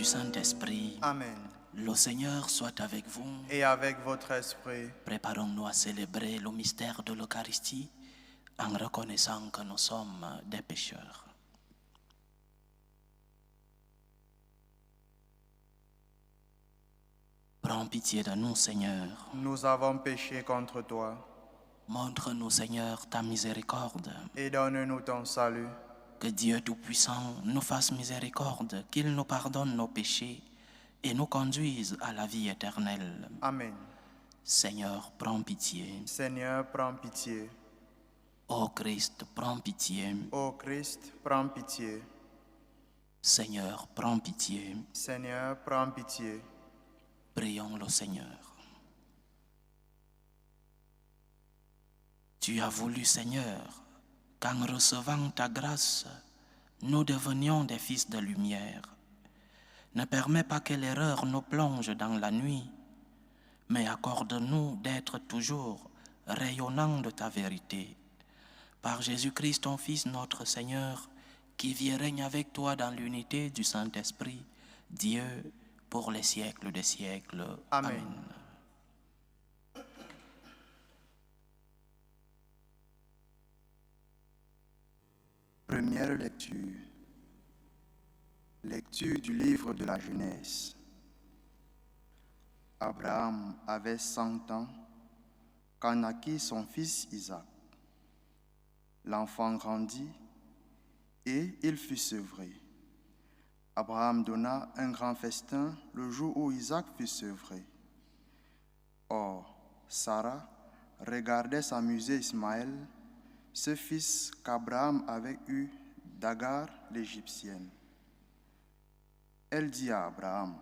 Saint-Esprit. Amen. Le Seigneur soit avec vous. Et avec votre esprit. Préparons-nous à célébrer le mystère de l'Eucharistie en reconnaissant que nous sommes des pécheurs. Prends pitié de nous, Seigneur. Nous avons péché contre toi. Montre-nous, Seigneur, ta miséricorde. Et donne-nous ton salut. Que Dieu Tout-Puissant nous fasse miséricorde, qu'il nous pardonne nos péchés et nous conduise à la vie éternelle. Amen. Seigneur, prends pitié. Seigneur, prends pitié. Ô Christ, prends pitié. Ô Christ, prends pitié. Seigneur, prends pitié. Seigneur, prends pitié. Prions le Seigneur. Tu as voulu, Seigneur, qu'en recevant ta grâce, nous devenions des fils de lumière. Ne permets pas que l'erreur nous plonge dans la nuit, mais accorde-nous d'être toujours rayonnants de ta vérité. Par Jésus-Christ, ton Fils, notre Seigneur, qui vit et règne avec toi dans l'unité du Saint-Esprit, Dieu, pour les siècles des siècles. Amen. Amen. Première lecture. Lecture du livre de la Genèse. Abraham avait 100 ans quand naquit son fils Isaac. L'enfant grandit et il fut sevré. Abraham donna un grand festin le jour où Isaac fut sevré. Or, Sarah regardait s'amuser Ismaël, ce fils qu'Abraham avait eu d'Agar l'Égyptienne. Elle dit à Abraham,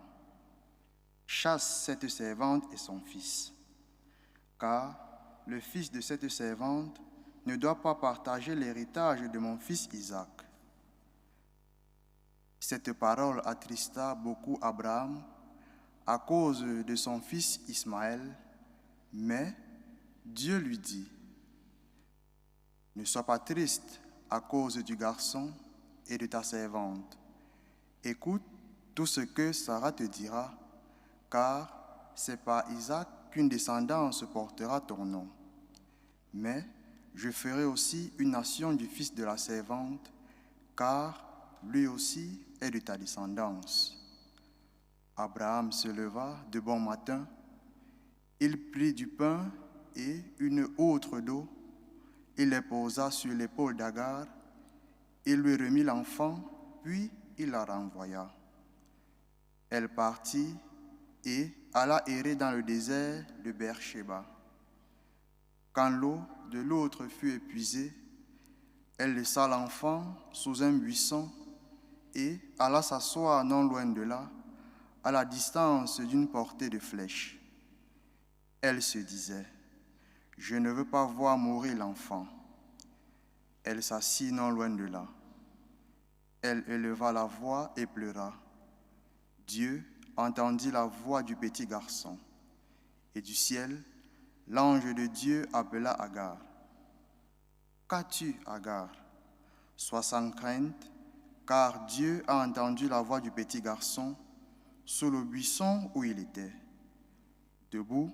« Chasse cette servante et son fils, car le fils de cette servante ne doit pas partager l'héritage de mon fils Isaac. » Cette parole attrista beaucoup Abraham à cause de son fils Ismaël, mais Dieu lui dit, « Ne sois pas triste à cause du garçon et de ta servante. Écoute tout ce que Sarah te dira, car c'est par Isaac qu'une descendance portera ton nom. Mais je ferai aussi une nation du fils de la servante, car lui aussi est de ta descendance. » Abraham se leva de bon matin, il prit du pain et une outre d'eau, il les posa sur l'épaule d'Agar, il lui remit l'enfant, puis il la renvoya. Elle partit et alla errer dans le désert de Beersheba. Quand l'eau de l'autre fut épuisée, elle laissa l'enfant sous un buisson et alla s'asseoir non loin de là, à la distance d'une portée de flèche. Elle se disait, « Je ne veux pas voir mourir l'enfant. » Elle s'assit non loin de là. Elle éleva la voix et pleura. Dieu entendit la voix du petit garçon. Et du ciel, l'ange de Dieu appela Agar. « Qu'as-tu, Agar? Sois sans crainte, car Dieu a entendu la voix du petit garçon sous le buisson où il était. Debout,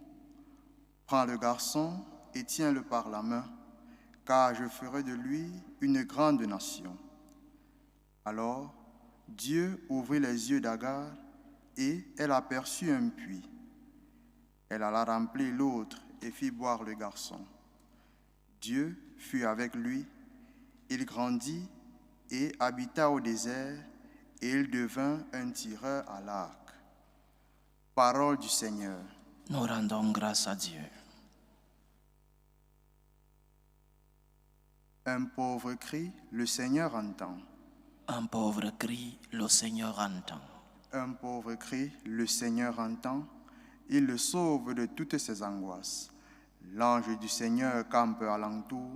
prends le garçon et tiens-le par la main, car je ferai de lui une grande nation. » Alors, Dieu ouvrit les yeux d'Agar et elle aperçut un puits. Elle alla remplir l'autre et fit boire le garçon. Dieu fut avec lui, il grandit et habita au désert, et il devint un tireur à l'arc. Parole du Seigneur. Nous rendons grâce à Dieu. Un pauvre cri, le Seigneur entend. Un pauvre cri, le Seigneur entend. Un pauvre cri, le Seigneur entend. Il le sauve de toutes ses angoisses. L'ange du Seigneur campe alentour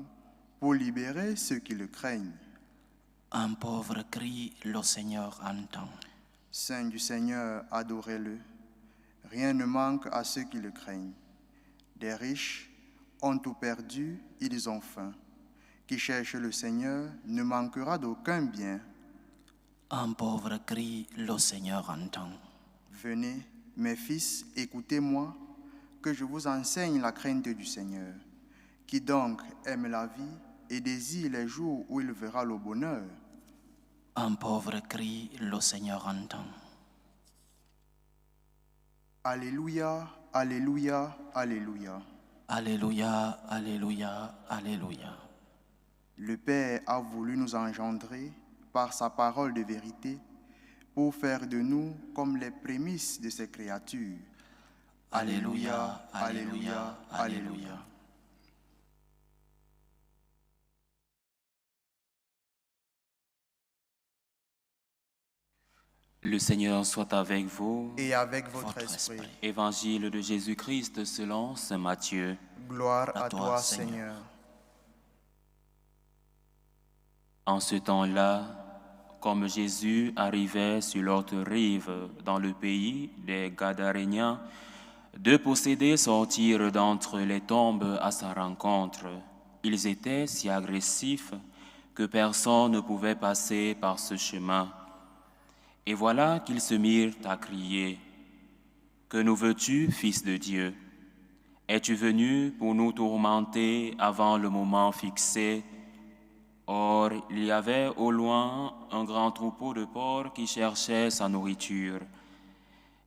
pour libérer ceux qui le craignent. Un pauvre cri, le Seigneur entend. Saint du Seigneur, adorez-le. Rien ne manque à ceux qui le craignent. Des riches ont tout perdu, ils ont faim. Qui cherche le Seigneur ne manquera d'aucun bien. Un pauvre cri, le Seigneur entend. Venez, mes fils, écoutez-moi, que je vous enseigne la crainte du Seigneur. Qui donc aime la vie et désire les jours où il verra le bonheur? Un pauvre cri, le Seigneur entend. Alléluia, alléluia, alléluia. Alléluia, alléluia, alléluia. Le Père a voulu nous engendrer par sa parole de vérité pour faire de nous comme les prémices de ses créatures. Alléluia, alléluia, alléluia. Le Seigneur soit avec vous. Et avec votre Votre esprit. esprit. Évangile de Jésus-Christ selon saint Matthieu. Gloire À à toi, toi, Seigneur. Seigneur. En ce temps-là, comme Jésus arrivait sur l'autre rive dans le pays des Gadaréniens, deux possédés sortirent d'entre les tombes à sa rencontre. Ils étaient si agressifs que personne ne pouvait passer par ce chemin. Et voilà qu'ils se mirent à crier : « Que nous veux-tu, Fils de Dieu ? Es-tu venu pour nous tourmenter avant le moment fixé ? » Or, il y avait au loin un grand troupeau de porcs qui cherchait sa nourriture.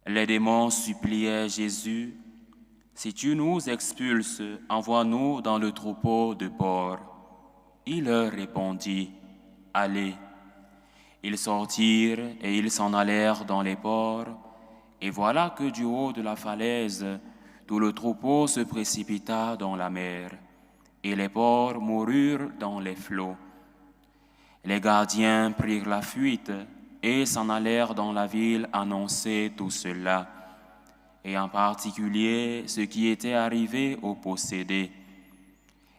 Les démons suppliaient Jésus : « Si tu nous expulses, envoie-nous dans le troupeau de porcs. » Il leur répondit : « Allez. » Ils sortirent et ils s'en allèrent dans les porcs, et voilà que du haut de la falaise, tout le troupeau se précipita dans la mer, et les porcs moururent dans les flots. Les gardiens prirent la fuite et s'en allèrent dans la ville annoncer tout cela, et en particulier ce qui était arrivé aux possédés.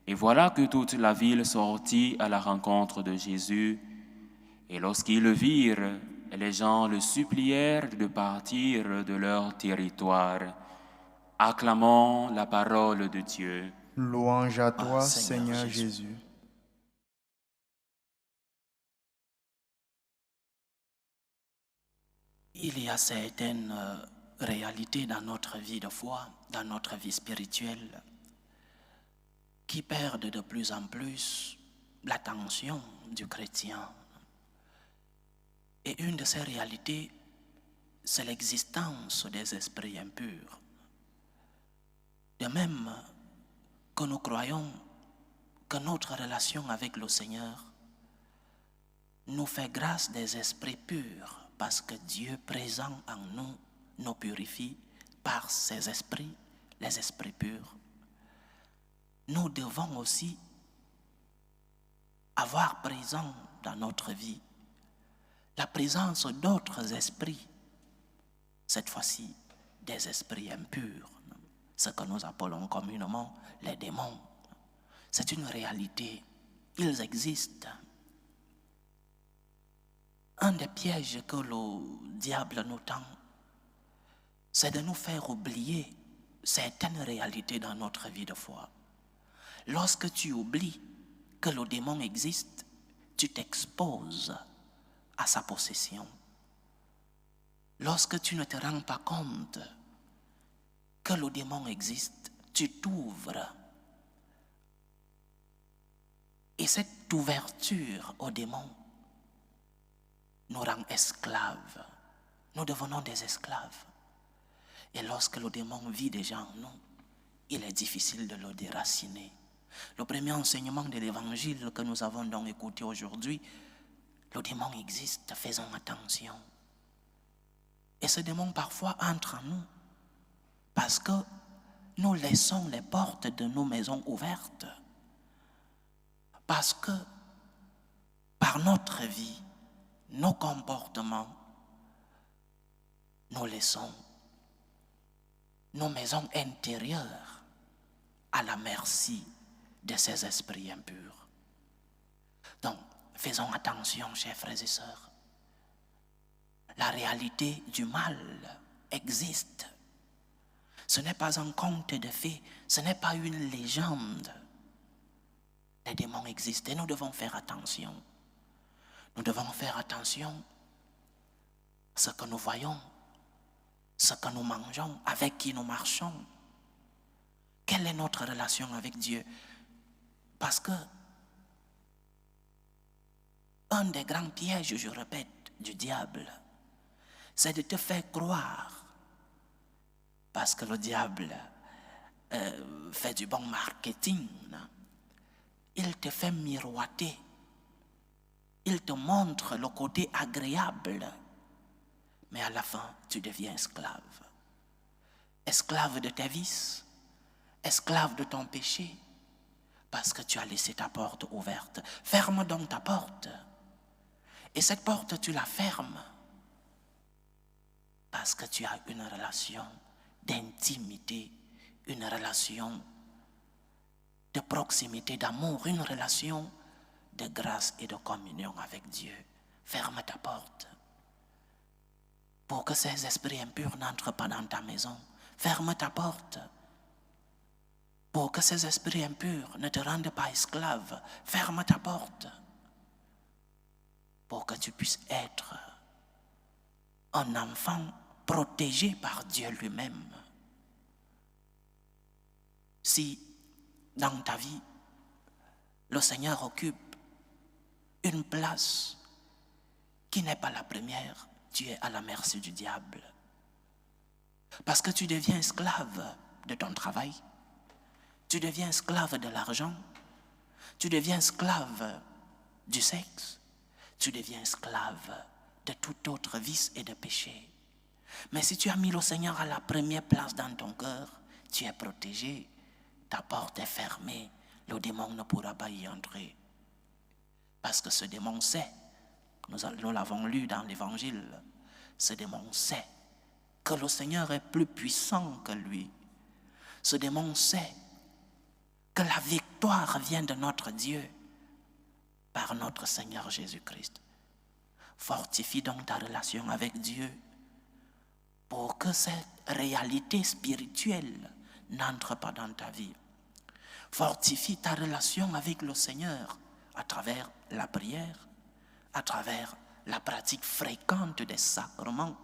Et voilà que toute la ville sortit à la rencontre de Jésus, et lorsqu'ils le virent, les gens le supplièrent de partir de leur territoire. Acclamons la parole de Dieu. Louange à toi, Seigneur Seigneur Jésus. Jésus. Il y a certaines réalités dans notre vie de foi, dans notre vie spirituelle, qui perdent de plus en plus l'attention du chrétien. Et une de ces réalités, c'est l'existence des esprits impurs. De même que nous croyons que notre relation avec le Seigneur nous fait grâce des esprits purs, parce que Dieu présent en nous nous purifie par ses esprits, les esprits purs. Nous devons aussi avoir présent dans notre vie la présence d'autres esprits, cette fois-ci des esprits impurs, ce que nous appelons communément les démons. C'est une réalité, ils existent. Un des pièges que le diable nous tend, c'est de nous faire oublier certaines réalités dans notre vie de foi. Lorsque tu oublies que le démon existe, tu t'exposes à sa possession. Lorsque tu ne te rends pas compte que le démon existe, tu t'ouvres. Et cette ouverture au démon nous rend esclaves. Nous devenons des esclaves. Et lorsque le démon vit déjà en nous, il est difficile de le déraciner. Le premier enseignement de l'évangile que nous avons donc écouté aujourd'hui, le démon existe, faisons attention. Et ce démon parfois entre en nous parce que nous laissons les portes de nos maisons ouvertes. Parce que par notre vie, nos comportements, nous laissons nos maisons intérieures à la merci de ces esprits impurs. Donc, faisons attention, chers frères et sœurs. La réalité du mal existe. Ce n'est pas un conte de fées, ce n'est pas une légende. Les démons existent et nous devons faire attention. Nous devons faire attention ce que nous voyons, ce que nous mangeons, avec qui nous marchons. Quelle est notre relation avec Dieu? Parce que un des grands pièges, je répète, du diable, c'est de te faire croire, parce que le diable fait du bon marketing, il te fait miroiter, il te montre le côté agréable, mais à la fin, tu deviens esclave. Esclave de tes vices, esclave de ton péché, parce que tu as laissé ta porte ouverte. Ferme donc ta porte. Et cette porte, tu la fermes parce que tu as une relation d'intimité, une relation de proximité, d'amour, une relation de grâce et de communion avec Dieu. Ferme ta porte pour que ces esprits impurs n'entrent pas dans ta maison. Ferme ta porte pour que ces esprits impurs ne te rendent pas esclave. Ferme ta porte pour que tu puisses être un enfant protégé par Dieu lui-même. Si dans ta vie, le Seigneur occupe une place qui n'est pas la première, tu es à la merci du diable. Parce que tu deviens esclave de ton travail, tu deviens esclave de l'argent, tu deviens esclave du sexe, tu deviens esclave de tout autre vice et de péché. Mais si tu as mis le Seigneur à la première place dans ton cœur, tu es protégé, ta porte est fermée, le démon ne pourra pas y entrer. Parce que ce démon sait, nous l'avons lu dans l'Évangile, ce démon sait que le Seigneur est plus puissant que lui. Ce démon sait que la victoire vient de notre Dieu par notre Seigneur Jésus-Christ. Fortifie donc ta relation avec Dieu pour que cette réalité spirituelle n'entre pas dans ta vie. Fortifie ta relation avec le Seigneur à travers la prière, à travers la pratique fréquente des sacrements,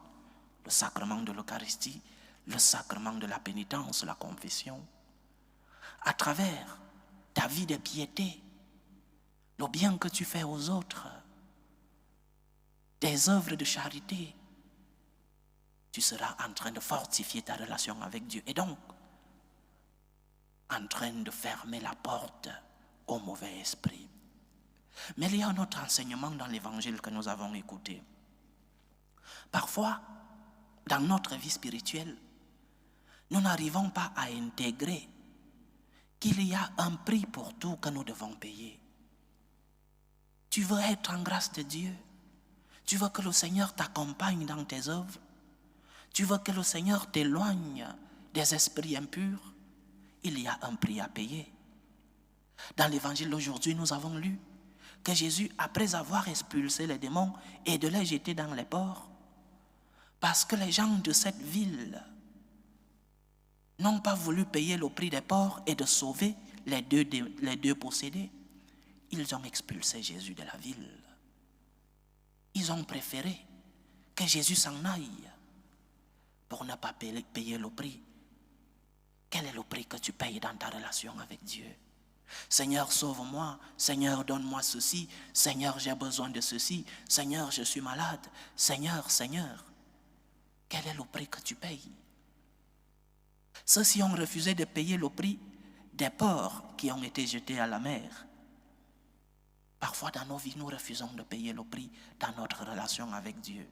le sacrement de l'Eucharistie, le sacrement de la pénitence, la confession, à travers ta vie de piété, le bien que tu fais aux autres, tes œuvres de charité, tu seras en train de fortifier ta relation avec Dieu et donc en train de fermer la porte au mauvais esprit. Mais il y a un autre enseignement dans l'évangile que nous avons écouté. Parfois, dans notre vie spirituelle, nous n'arrivons pas à intégrer qu'il y a un prix pour tout que nous devons payer. Tu veux être en grâce de Dieu. Tu veux que le Seigneur t'accompagne dans tes œuvres. Tu veux que le Seigneur t'éloigne des esprits impurs. Il y a un prix à payer. Dans l'évangile d'aujourd'hui, nous avons lu que Jésus, après avoir expulsé les démons et de les jeter dans les ports, parce que les gens de cette ville n'ont pas voulu payer le prix des porcs et de sauver les deux possédés, ils ont expulsé Jésus de la ville. Ils ont préféré que Jésus s'en aille pour ne pas payer le prix. Quel est le prix que tu payes dans ta relation avec Dieu? Seigneur, sauve-moi. Seigneur, donne-moi ceci. Seigneur, j'ai besoin de ceci. Seigneur, je suis malade. Seigneur, Seigneur. Quel est le prix que tu payes? Ceux-ci ont refusé de payer le prix des porcs qui ont été jetés à la mer. Parfois dans nos vies, nous refusons de payer le prix dans notre relation avec Dieu.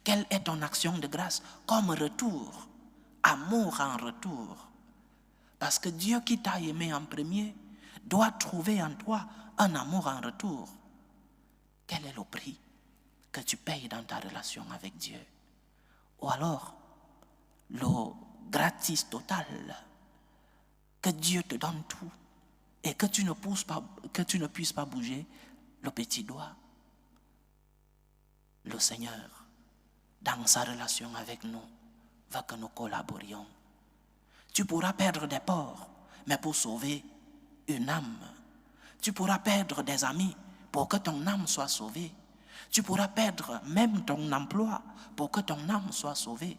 Quelle est ton action de grâce comme retour? Amour en retour. Parce que Dieu qui t'a aimé en premier doit trouver en toi un amour en retour. Quel est le prix que tu payes dans ta relation avec Dieu? Ou alors, le gratis total, que Dieu te donne tout et que tu ne puisses pas bouger le petit doigt. Le Seigneur, dans sa relation avec nous, veut que nous collaborions. Tu pourras perdre des porcs, mais pour sauver une âme. Tu pourras perdre des amis pour que ton âme soit sauvée. Tu pourras perdre même ton emploi pour que ton âme soit sauvée.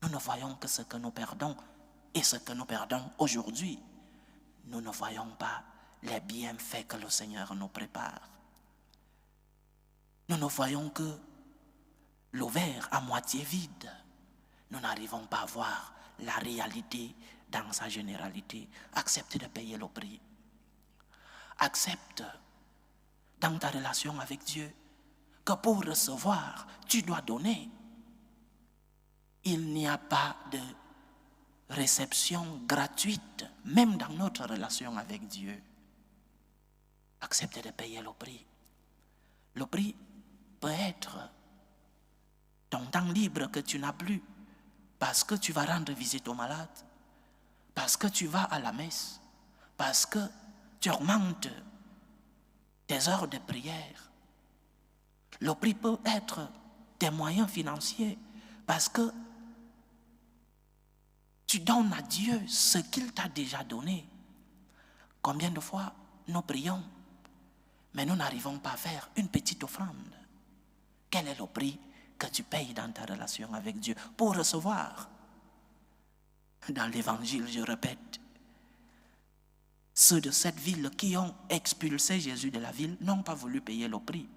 Nous ne voyons que ce que nous perdons et ce que nous perdons aujourd'hui. Nous ne voyons pas les bienfaits que le Seigneur nous prépare. Nous ne voyons que le verre à moitié vide. Nous n'arrivons pas à voir la réalité dans sa généralité. Accepte de payer le prix. Accepte dans ta relation avec Dieu que pour recevoir, tu dois donner. Il n'y a pas de réception gratuite, même dans notre relation avec Dieu. Accepte de payer le prix. Le prix peut être ton temps libre que tu n'as plus, parce que tu vas rendre visite aux malades, parce que tu vas à la messe, parce que tu augmentes tes heures de prière. Le prix peut être tes moyens financiers, parce que tu donnes à Dieu ce qu'il t'a déjà donné. Combien de fois nous prions, mais nous n'arrivons pas à faire une petite offrande? Quel est le prix que tu payes dans ta relation avec Dieu pour recevoir? Dans l'évangile, je répète, ceux de cette ville qui ont expulsé Jésus de la ville n'ont pas voulu payer le prix.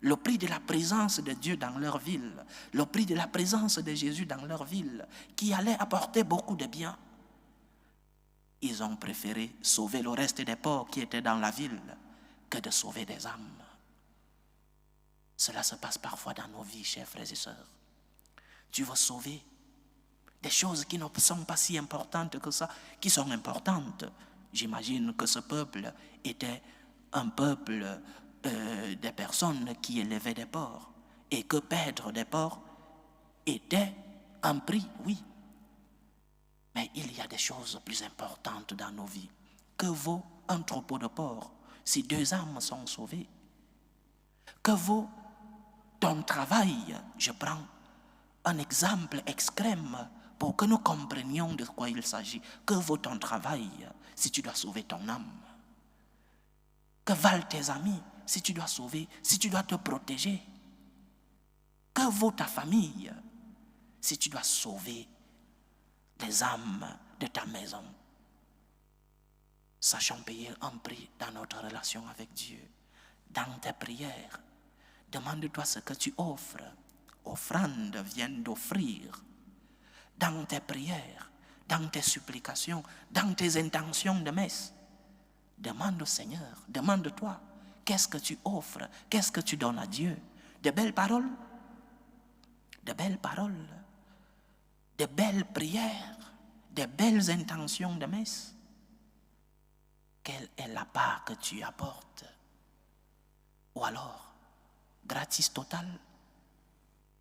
Le prix de la présence de Dieu dans leur ville, le prix de la présence de Jésus dans leur ville, qui allait apporter beaucoup de bien. Ils ont préféré sauver le reste des pauvres qui étaient dans la ville que de sauver des âmes. Cela se passe parfois dans nos vies, chers frères et sœurs. Tu veux sauver des choses qui ne sont pas si importantes que ça, qui sont importantes. J'imagine que ce peuple était un peuple des personnes qui élevaient des porcs, et que perdre des porcs était un prix, oui. Mais il y a des choses plus importantes dans nos vies. Que vaut un troupeau de porcs si 2 âmes sont sauvées? Que vaut ton travail? Je prends un exemple extrême pour que nous comprenions de quoi il s'agit. Que vaut ton travail si tu dois sauver ton âme? Que valent tes amis si tu dois sauver, si tu dois te protéger? Que vaut ta famille si tu dois sauver les âmes de ta maison? Sachons payer un prix dans notre relation avec Dieu. Dans tes prières, demande-toi ce que tu offres. Offrande vient d'offrir. Dans tes prières, dans tes supplications, dans tes intentions de messe, demande au Seigneur, demande-toi, qu'est-ce que tu offres, qu'est-ce que tu donnes à Dieu? De belles paroles, de belles paroles, de belles prières, de belles intentions de messe. Quelle est la part que tu apportes? Ou alors, gratis total?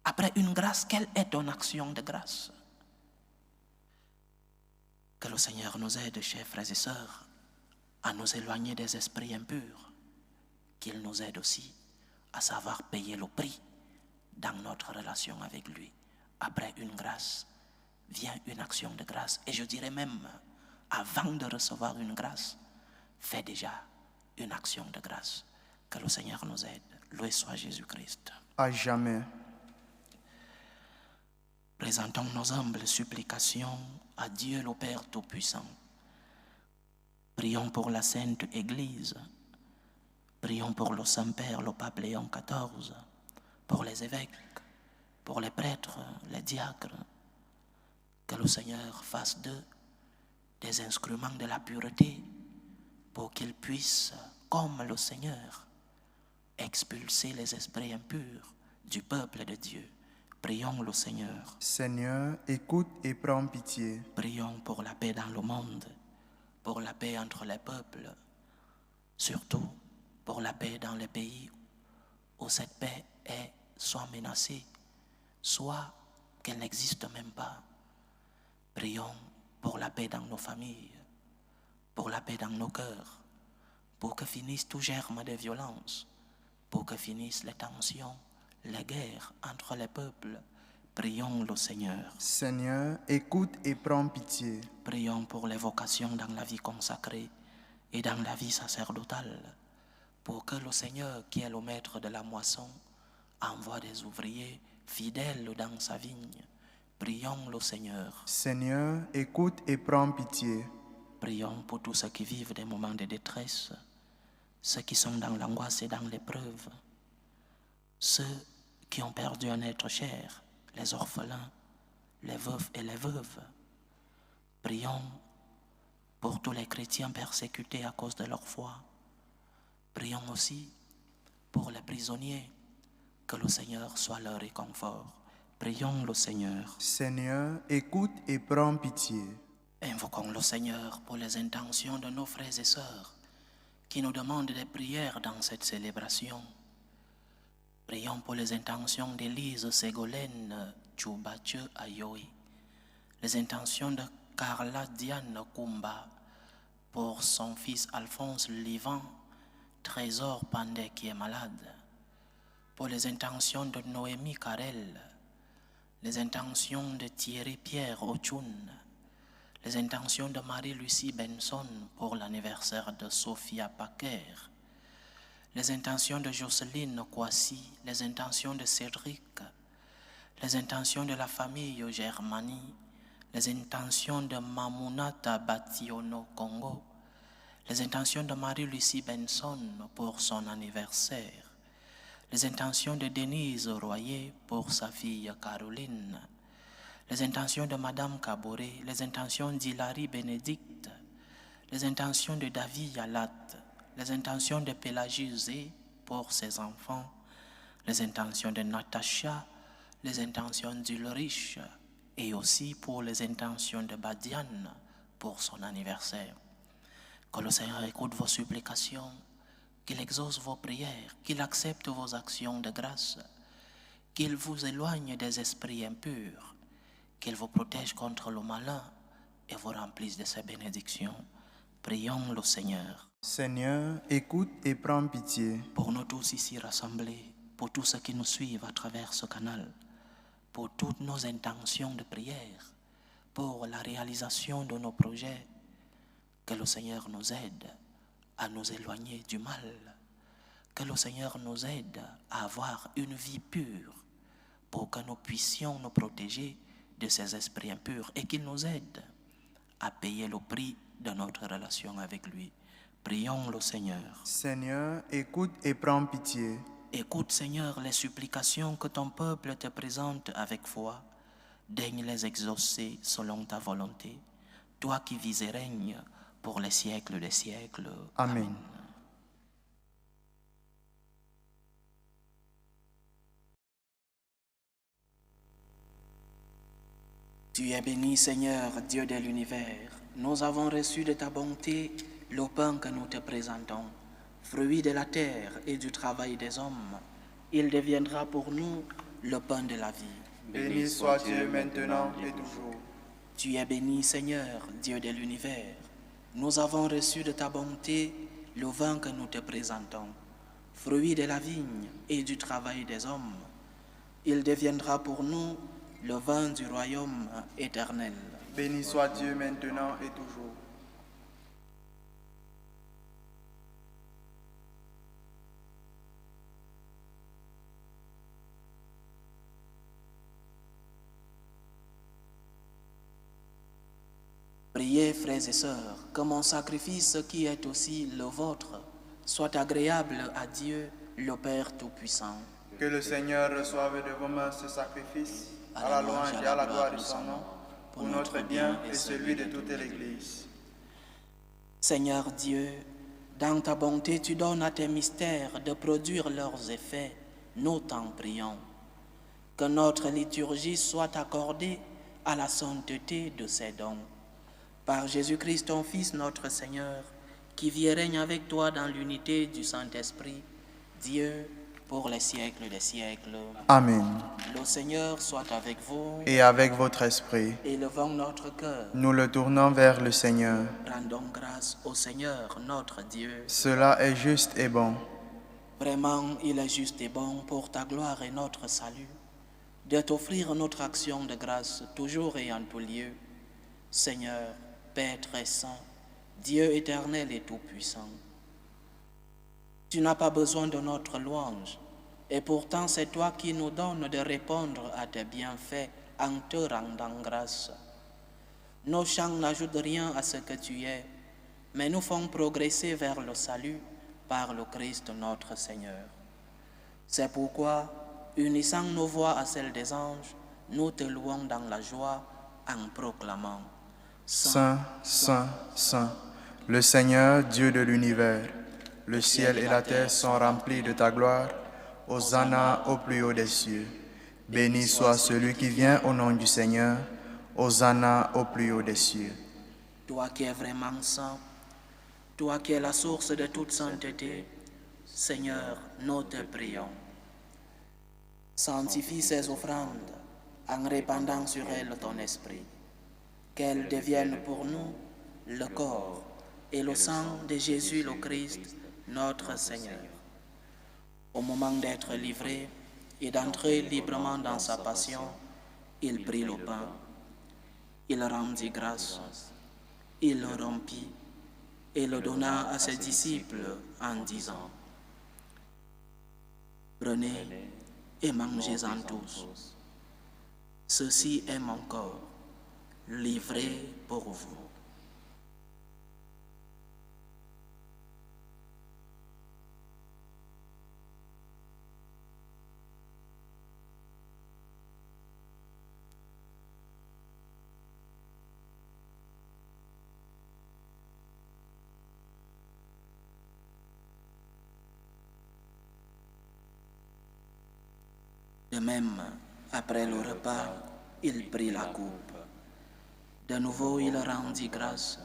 Après une grâce, quelle est ton action de grâce? Que le Seigneur nous aide, chers frères et sœurs, à nous éloigner des esprits impurs. Qu'il nous aide aussi à savoir payer le prix dans notre relation avec lui. Après une grâce, vient une action de grâce. Et je dirais même, avant de recevoir une grâce, fais déjà une action de grâce. Que le Seigneur nous aide. Loué soit Jésus-Christ. À jamais. Présentons nos humbles supplications à Dieu le Père Tout-Puissant. Prions pour la Sainte Église. Prions pour le Saint-Père, le Pape Léon XIV, pour les évêques, pour les prêtres, les diacres. Que le Seigneur fasse d'eux des instruments de la pureté pour qu'ils puissent, comme le Seigneur, expulser les esprits impurs du peuple de Dieu. Prions le Seigneur. Seigneur, écoute et prends pitié. Prions pour la paix dans le monde, pour la paix entre les peuples, surtout pour la paix dans les pays où cette paix est soit menacée, soit qu'elle n'existe même pas. Prions pour la paix dans nos familles, pour la paix dans nos cœurs, pour que finisse tout germe de violence, pour que finissent les tensions, les guerres entre les peuples. Prions le Seigneur. Seigneur, écoute et prends pitié. Prions pour les vocations dans la vie consacrée et dans la vie sacerdotale, pour que le Seigneur, qui est le maître de la moisson, envoie des ouvriers fidèles dans sa vigne. Prions le Seigneur. Seigneur, écoute et prends pitié. Prions pour tous ceux qui vivent des moments de détresse, ceux qui sont dans l'angoisse et dans l'épreuve, ceux qui ont perdu un être cher, les orphelins, les veufs et les veuves. Prions pour tous les chrétiens persécutés à cause de leur foi. Prions aussi pour les prisonniers, que le Seigneur soit leur réconfort. Prions le Seigneur. Seigneur, écoute et prends pitié. Invoquons le Seigneur pour les intentions de nos frères et sœurs qui nous demandent des prières dans cette célébration. Prions pour les intentions d'Élise Ségolène Tchoubache Ayoï, les intentions de Carla Diane Kumba pour son fils Alphonse Livan, Trésor Pandé qui est malade, pour les intentions de Noémie Carrel, les intentions de Thierry Pierre Ochoun, les intentions de Marie-Lucie Benson pour l'anniversaire de Sophia Paquer, les intentions de Jocelyne Kwasi, les intentions de Cédric, les intentions de la famille Germanie, les intentions de Mamounata Bationo Congo, les intentions de Marie-Lucie Benson pour son anniversaire, les intentions de Denise Royer pour sa fille Caroline, les intentions de Madame Kaboré, les intentions d'Hilary Bénédicte, les intentions de David Yalat, les intentions de Pélagie Zé pour ses enfants, les intentions de Natacha, les intentions d'Ulrich et aussi pour les intentions de Badiane pour son anniversaire. Que le Seigneur écoute vos supplications, qu'il exauce vos prières, qu'il accepte vos actions de grâce, qu'il vous éloigne des esprits impurs, qu'il vous protège contre le malin et vous remplisse de ses bénédictions. Prions le Seigneur. Seigneur, écoute et prends pitié. Pour nous tous ici rassemblés, pour tous ceux qui nous suivent à travers ce canal, pour toutes nos intentions de prière, pour la réalisation de nos projets, que le Seigneur nous aide à nous éloigner du mal, que le Seigneur nous aide à avoir une vie pure pour que nous puissions nous protéger de ces esprits impurs et qu'il nous aide à payer le prix de notre relation avec lui. Prions le Seigneur. Seigneur, écoute et prends pitié. Écoute, Seigneur, les supplications que ton peuple te présente avec foi. Daigne les exaucer selon ta volonté. Toi qui vis et règnes pour les siècles des siècles. Amen. Tu es béni, Seigneur, Dieu de l'univers. Nous avons reçu de ta bonté le pain que nous te présentons, fruit de la terre et du travail des hommes. Il deviendra pour nous le pain de la vie. Béni soit Dieu maintenant et toujours. Tu es béni, Seigneur, Dieu de l'univers. Nous avons reçu de ta bonté le vin que nous te présentons, fruit de la vigne et du travail des hommes. Il deviendra pour nous le vin du royaume éternel. Béni soit Dieu maintenant et toujours. Priez, frères et sœurs, que mon sacrifice qui est aussi le vôtre soit agréable à Dieu, le Père Tout-Puissant. Que le Seigneur reçoive de vos mains ce sacrifice, à la louange et à la gloire de son nom, pour notre bien et celui de toute l'Église. Seigneur Dieu, dans ta bonté, tu donnes à tes mystères de produire leurs effets. Nous t'en prions. Que notre liturgie soit accordée à la sainteté de ces dons. Par Jésus-Christ, ton Fils, notre Seigneur, qui vit et règne avec toi dans l'unité du Saint-Esprit, Dieu, pour les siècles des siècles. Amen. Le Seigneur soit avec vous. Et avec votre esprit, Élevons notre cœur. nous le tournons vers le Seigneur. Rendons grâce au Seigneur, notre Dieu. Cela est juste et bon. Vraiment, il est juste et bon pour ta gloire et notre salut, de t'offrir notre action de grâce toujours et en tout lieu. Seigneur, Père très saint, Dieu éternel et tout-puissant, Tu n'as pas besoin de notre louange, et pourtant c'est toi qui nous donnes de répondre à tes bienfaits en te rendant grâce. Nos chants n'ajoutent rien à ce que tu es, mais nous font progresser vers le salut par le Christ notre Seigneur. C'est pourquoi, unissant nos voix à celles des anges, nous te louons dans la joie en proclamant « Saint, Saint, Saint, le Seigneur, Dieu de l'univers, le ciel et la terre sont remplis de ta gloire. Hosanna au plus haut des cieux. Béni soit celui qui vient au nom du Seigneur. Hosanna au plus haut des cieux. » Toi qui es vraiment saint, toi qui es la source de toute sainteté, Seigneur, nous te prions. Sanctifie ces offrandes en répandant sur elles ton esprit, qu'elles deviennent pour nous le corps et le sang de Jésus le Christ, notre Seigneur. Au moment d'être livré et d'entrer librement dans sa passion, il prit le pain, il rendit grâce, il le rompit et le donna à ses disciples en disant « Prenez et mangez-en tous. Ceci est mon corps, livré pour vous. » De même, après le repas, il prit la coupe. De nouveau, il rendit grâce.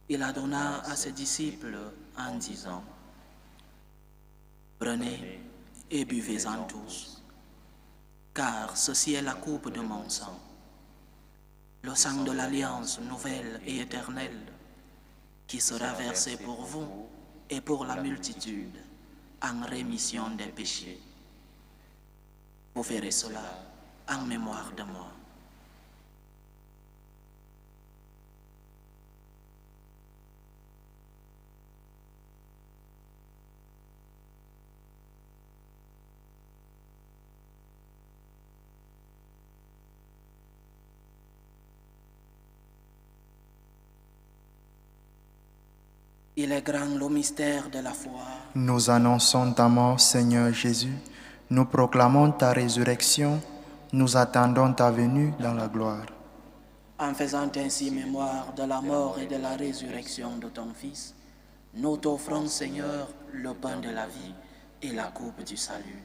Il la donna à ses disciples en disant « Prenez et buvez-en tous, car ceci est la coupe de mon sang, le sang de l'alliance nouvelle et éternelle, qui sera versé pour vous et pour la multitude en rémission des péchés. Vous ferez cela en mémoire de moi. » Il est grand le mystère de la foi. Nous annonçons ta mort, Seigneur Jésus. Nous proclamons ta résurrection. Nous attendons ta venue dans la gloire. En faisant ainsi mémoire de la mort et de la résurrection de ton Fils, nous t'offrons, Seigneur, le pain de la vie et la coupe du salut.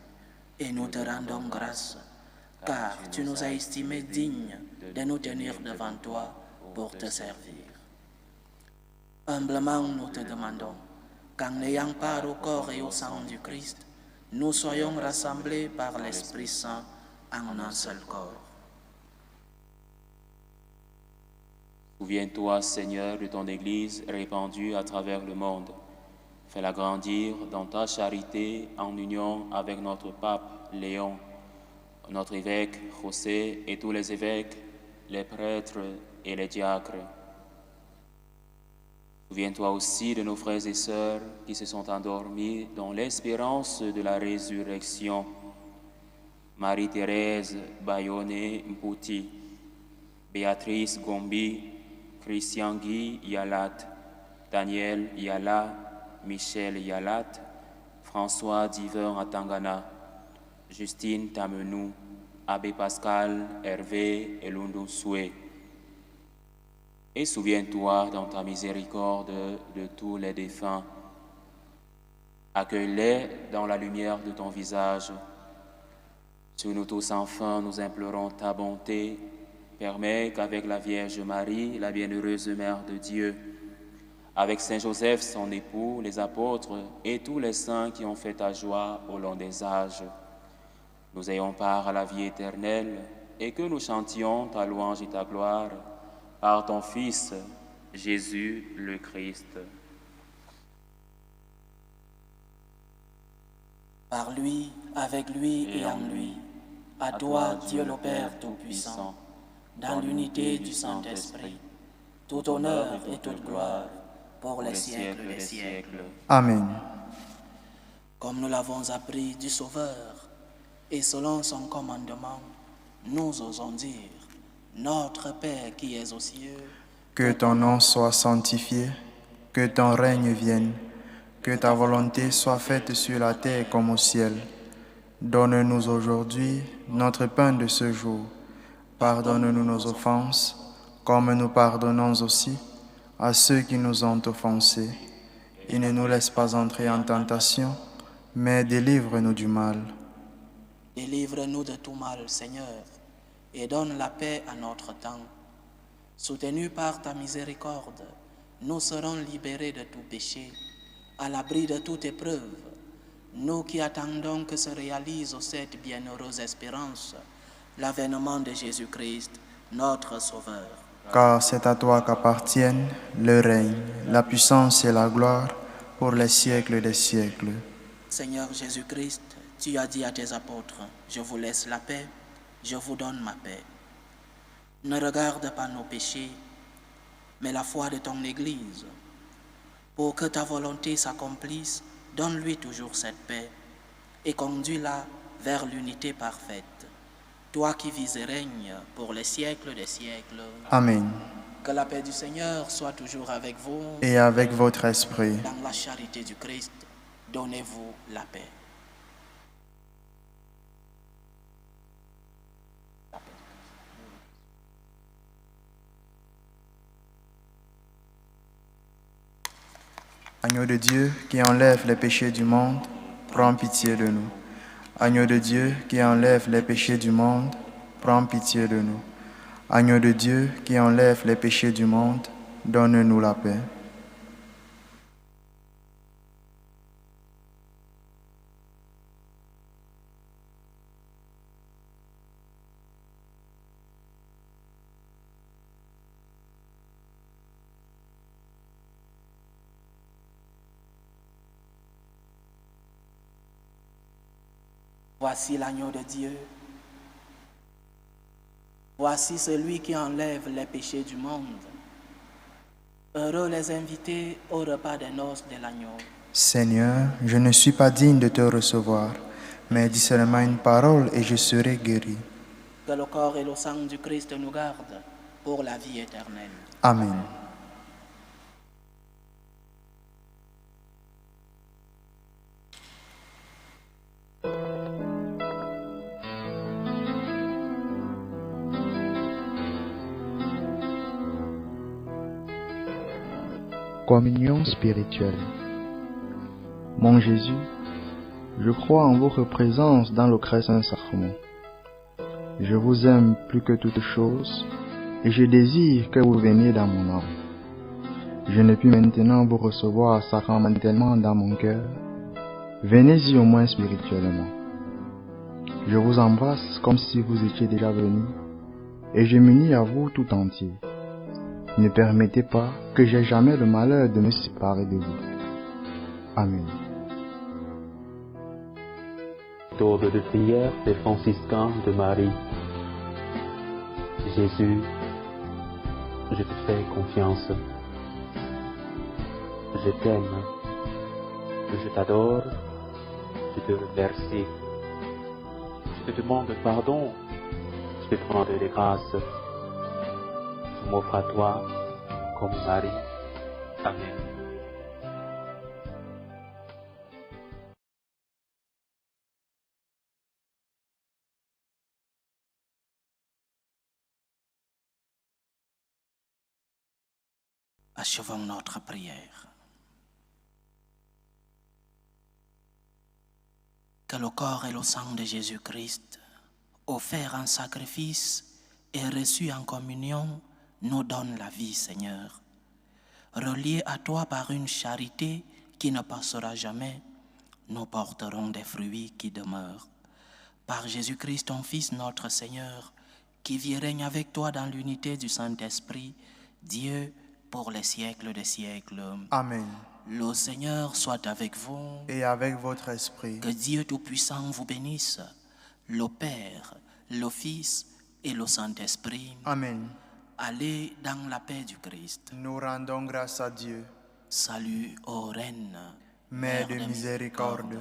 Et nous te rendons grâce, car tu nous as estimés dignes de nous tenir devant toi pour te servir. Humblement, nous te demandons qu'en ayant part au corps et au sang du Christ, nous soyons rassemblés par l'Esprit Saint en un seul corps. Souviens-toi, Seigneur, de ton Église répandue à travers le monde. Fais-la grandir dans ta charité en union avec notre pape Léon, notre évêque José et tous les évêques, les prêtres et les diacres. Souviens-toi aussi de nos frères et sœurs qui se sont endormis dans l'espérance de la résurrection. Marie-Thérèse Bayonné Mpouti, Béatrice Gombi, Christian Guy Yalat, Daniel Yala, Michel Yalat, François Divin Atangana, Justine Tamenou, Abbé Pascal, Hervé Elundu Soué. Et souviens-toi dans ta miséricorde de tous les défunts. Accueille-les dans la lumière de ton visage. Sur nous tous enfin, nous implorons ta bonté. Permets qu'avec la Vierge Marie, la bienheureuse Mère de Dieu, avec Saint Joseph, son époux, les apôtres et tous les saints qui ont fait ta joie au long des âges, nous ayons part à la vie éternelle et que nous chantions ta louange et ta gloire par ton Fils, Jésus le Christ. Par lui, avec lui et en lui, à toi, Dieu le Père Tout-Puissant, dans l'unité du Saint-Esprit, tout honneur et toute gloire pour les siècles des siècles. Amen. comme nous l'avons appris du Sauveur, et selon son commandement, nous osons dire, Notre Père qui es aux cieux, que ton nom soit sanctifié, que ton règne vienne, que ta volonté soit faite sur la terre comme au ciel. Donne-nous aujourd'hui notre pain de ce jour. Pardonne-nous nos offenses, comme nous pardonnons aussi à ceux qui nous ont offensés. Et ne nous laisse pas entrer en tentation, mais délivre-nous du mal. Délivre-nous de tout mal, Seigneur, et donne la paix à notre temps. Soutenus par ta miséricorde, nous serons libérés de tout péché, à l'abri de toute épreuve, nous qui attendons que se réalise cette bienheureuse espérance, l'avènement de Jésus-Christ, notre Sauveur. Car c'est à toi qu'appartiennent le règne, la puissance et la gloire pour les siècles des siècles. Seigneur Jésus-Christ, tu as dit à tes apôtres, je vous laisse la paix, je vous donne ma paix. Ne regarde pas nos péchés, mais la foi de ton Église. Pour que ta volonté s'accomplisse, donne-lui toujours cette paix et conduis-la vers l'unité parfaite. Toi qui vis et règnes pour les siècles des siècles. Amen. Que la paix du Seigneur soit toujours avec vous. Et avec votre esprit. Dans la charité du Christ, donnez-vous la paix. Agneau de Dieu qui enlève les péchés du monde, prends pitié de nous. Agneau de Dieu qui enlève les péchés du monde, prends pitié de nous. Agneau de Dieu qui enlève les péchés du monde, donne-nous la paix. Voici l'agneau de Dieu. Voici celui qui enlève les péchés du monde. Heureux les invités au repas des noces de l'agneau. Seigneur, je ne suis pas digne de te recevoir, mais dis seulement une parole et je serai guéri. Que le corps et le sang du Christ nous gardent pour la vie éternelle. Amen. Communion spirituelle. Mon Jésus, je crois en votre présence dans le très saint sacrement. Je vous aime plus que toute chose et je désire que vous veniez dans mon âme. Je ne puis maintenant vous recevoir sacramentellement dans mon cœur. Venez-y au moins spirituellement. Je vous embrasse comme si vous étiez déjà venu et je m'unis à vous tout entier. Ne permettez pas que j'aie jamais le malheur de me séparer de vous. Amen. Méthode de prière des franciscains de Marie. Jésus, je te fais confiance. Je t'aime. Je t'adore. Je te remercie. Je te demande pardon. Je te demande des grâces. Je m'offre à toi comme Marie. Amen. Achevons notre prière. Que le corps et le sang de Jésus-Christ, offerts en sacrifice et reçus en communion, nous donnent la vie, Seigneur. Reliés à toi par une charité qui ne passera jamais, nous porterons des fruits qui demeurent. Par Jésus-Christ, ton Fils, notre Seigneur, qui vit et règne avec toi dans l'unité du Saint-Esprit, Dieu, pour les siècles des siècles. Amen. Le Seigneur soit avec vous. Et avec votre esprit. Que Dieu Tout-Puissant vous bénisse, le Père, le Fils et le Saint-Esprit. Amen. Allez dans la paix du Christ. Nous rendons grâce à Dieu. Salut, ô Reine, Mère de miséricorde,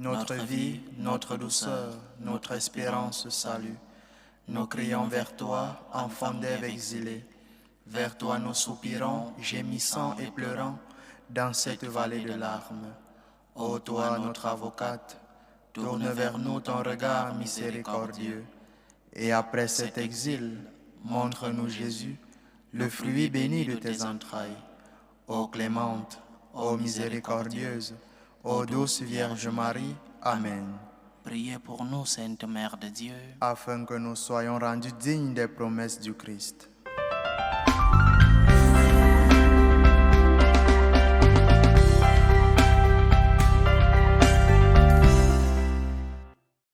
notre vie, notre douceur, notre espérance, salut. Nous crions vers toi, enfant d'Ève exilé. Vers toi nous soupirons, gémissant et pleurant, dans cette vallée de larmes. Ô toi, notre avocate, tourne vers nous ton regard miséricordieux. Et après cet exil, montre-nous Jésus, le fruit béni de tes entrailles. Ô clémente, ô miséricordieuse, ô douce Vierge Marie, Amen. Priez pour nous, Sainte Mère de Dieu, Afin que nous soyons rendus dignes des promesses du Christ.